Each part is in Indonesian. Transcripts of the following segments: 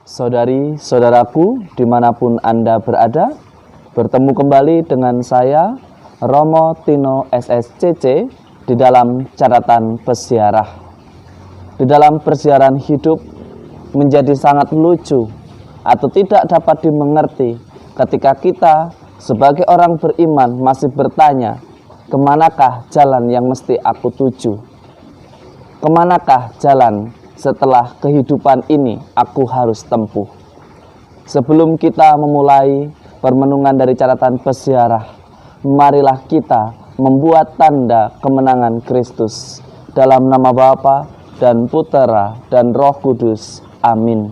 Saudari-saudaraku dimanapun Anda berada, bertemu kembali dengan saya Romo Tino SSCC di dalam catatan peziarah. Di dalam persiaran hidup menjadi sangat lucu atau tidak dapat dimengerti ketika kita sebagai orang beriman masih bertanya, kemanakah jalan yang mesti aku tuju? Kemanakah jalan setelah kehidupan ini aku harus tempuh? Sebelum kita memulai permenungan dari catatan peziarah, marilah kita membuat tanda kemenangan Kristus. Dalam nama Bapa dan Putera dan Roh Kudus. Amin.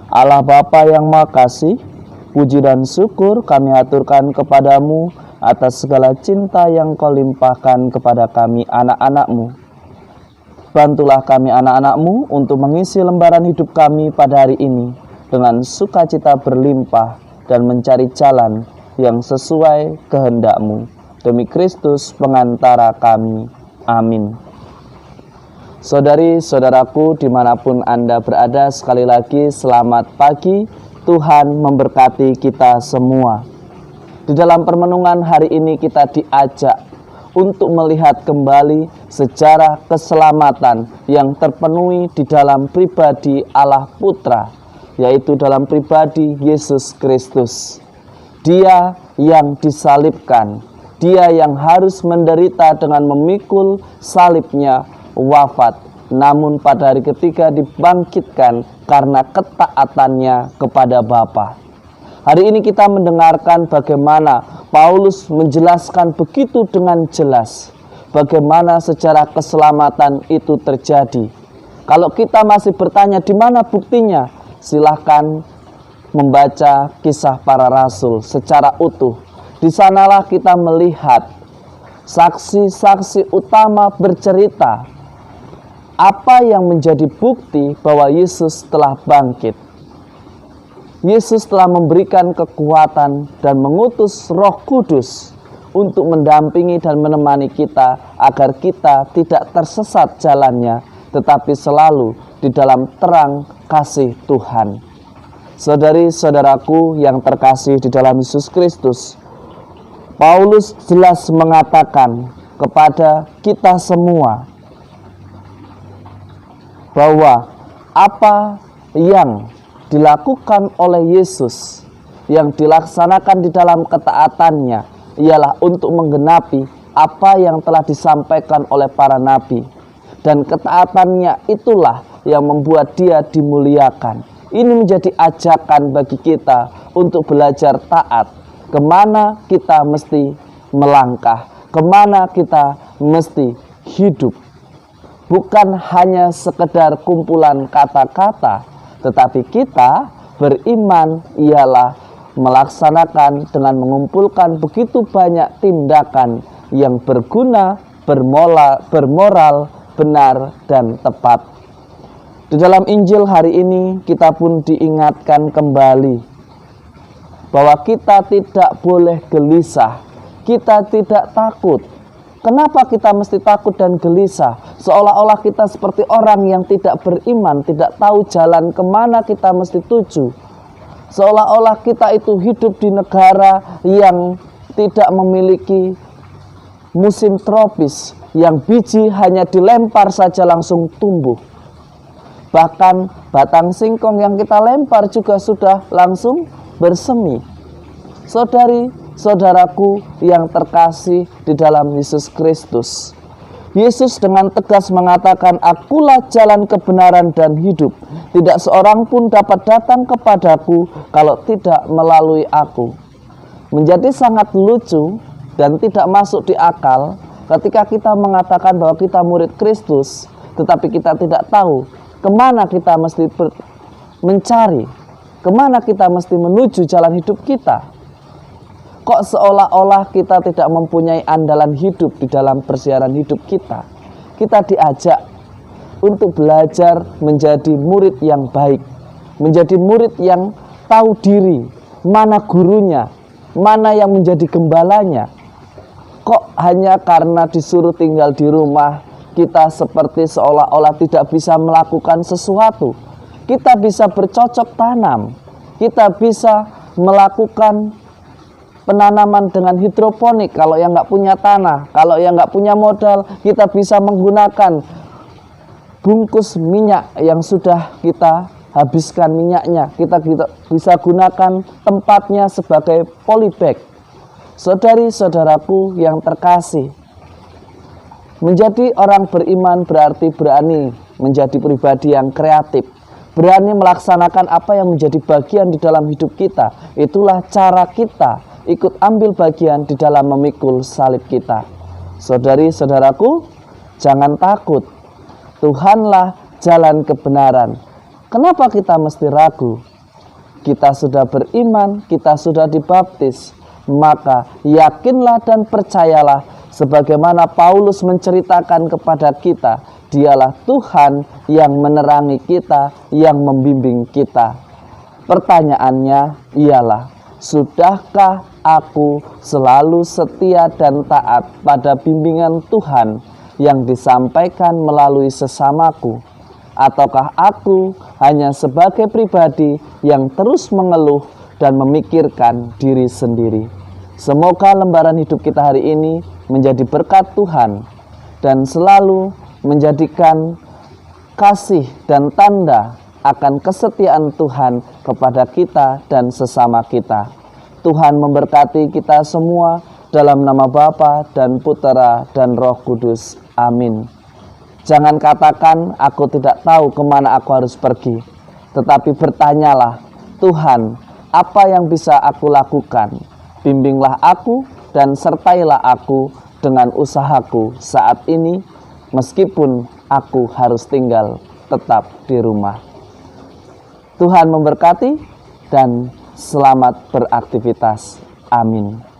Allah Bapa yang Maha Kasih, puji dan syukur kami aturkan kepadamu atas segala cinta yang Kau limpahkan kepada kami anak-anak-Mu. Bantulah kami anak-anak-Mu untuk mengisi lembaran hidup kami pada hari ini dengan sukacita berlimpah dan mencari jalan yang sesuai kehendak-Mu. Demi Kristus pengantara kami. Amin. Saudari-saudaraku dimanapun Anda berada, sekali lagi selamat pagi. Tuhan memberkati kita semua. Di dalam permenungan hari ini kita diajak untuk melihat kembali sejarah keselamatan yang terpenuhi di dalam pribadi Allah Putra, yaitu dalam pribadi Yesus Kristus. Dia yang disalibkan, Dia yang harus menderita dengan memikul salibnya, wafat, namun pada hari ketiga dibangkitkan karena ketaatannya kepada Bapa. Hari ini kita mendengarkan bagaimana Paulus menjelaskan begitu dengan jelas bagaimana sejarah keselamatan itu terjadi. Kalau kita masih bertanya di mana buktinya, silahkan membaca Kisah Para Rasul secara utuh. Di sanalah kita melihat saksi-saksi utama bercerita apa yang menjadi bukti bahwa Yesus telah bangkit. Yesus telah memberikan kekuatan dan mengutus Roh Kudus untuk mendampingi dan menemani kita agar kita tidak tersesat jalannya, tetapi selalu di dalam terang kasih Tuhan. Saudari-saudaraku yang terkasih di dalam Yesus Kristus, Paulus jelas mengatakan kepada kita semua bahwa apa yang dilakukan oleh Yesus, yang dilaksanakan di dalam ketaatannya, ialah untuk menggenapi apa yang telah disampaikan oleh para nabi. Dan ketaatannya itulah yang membuat dia dimuliakan. Ini menjadi ajakan bagi kita untuk belajar taat. Kemana kita mesti melangkah, kemana kita mesti hidup. Bukan hanya sekedar kumpulan kata-kata, tetapi kita beriman ialah melaksanakan dengan mengumpulkan begitu banyak tindakan yang berguna, bermoral, benar, dan tepat. Di dalam Injil hari ini kita pun diingatkan kembali bahwa kita tidak boleh gelisah, kita tidak takut. Kenapa kita mesti takut dan gelisah? Seolah-olah kita seperti orang yang tidak beriman, tidak tahu jalan kemana kita mesti tuju. Seolah-olah kita itu hidup di negara yang tidak memiliki musim tropis, yang biji hanya dilempar saja langsung tumbuh. Bahkan batang singkong yang kita lempar juga sudah langsung bersemi. Saudari-saudaraku yang terkasih di dalam Yesus Kristus, Yesus dengan tegas mengatakan, "Akulah jalan kebenaran dan hidup. Tidak seorang pun dapat datang kepadaku kalau tidak melalui aku." Menjadi sangat lucu dan tidak masuk di akal ketika kita mengatakan bahwa kita murid Kristus, tetapi kita tidak tahu kemana kita mesti mencari, kemana kita mesti menuju jalan hidup kita. Kok seolah-olah kita tidak mempunyai andalan hidup di dalam persiaran hidup kita. Kita diajak untuk belajar menjadi murid yang baik, menjadi murid yang tahu diri, mana gurunya, mana yang menjadi gembalanya. Kok hanya karena disuruh tinggal di rumah, kita seperti seolah-olah tidak bisa melakukan sesuatu. kita bisa bercocok tanam, kita bisa melakukan penanaman dengan hidroponik. Kalau yang nggak punya tanah, kalau yang nggak punya modal, kita bisa menggunakan bungkus minyak yang sudah kita habiskan minyaknya. Kita bisa gunakan tempatnya sebagai polybag. Saudari-saudaraku yang terkasih, menjadi orang beriman berarti berani menjadi pribadi yang kreatif, berani melaksanakan apa yang menjadi bagian di dalam hidup kita. Itulah cara kita ikut ambil bagian di dalam memikul salib kita. Saudari-saudaraku, jangan takut. Tuhanlah jalan kebenaran. Kenapa kita mesti ragu? Kita sudah beriman, kita sudah dibaptis. Maka yakinlah dan percayalah, sebagaimana Paulus menceritakan kepada kita, dialah Tuhan yang menerangi kita, yang membimbing kita. Pertanyaannya ialah, sudahkah aku selalu setia dan taat pada bimbingan Tuhan yang disampaikan melalui sesamaku? Ataukah aku hanya sebagai pribadi yang terus mengeluh dan memikirkan diri sendiri? Semoga lembaran hidup kita hari ini menjadi berkat Tuhan dan selalu menjadikan kasih dan tanda akan kesetiaan Tuhan kepada kita dan sesama kita. Tuhan memberkati kita semua dalam nama Bapa dan Putera dan Roh Kudus. Amin. Jangan katakan, aku tidak tahu kemana aku harus pergi. Tetapi bertanyalah, Tuhan, apa yang bisa aku lakukan? Bimbinglah aku dan sertailah aku dengan usahaku saat ini, meskipun aku harus tinggal tetap di rumah. Tuhan memberkati dan selamat beraktivitas. Amin.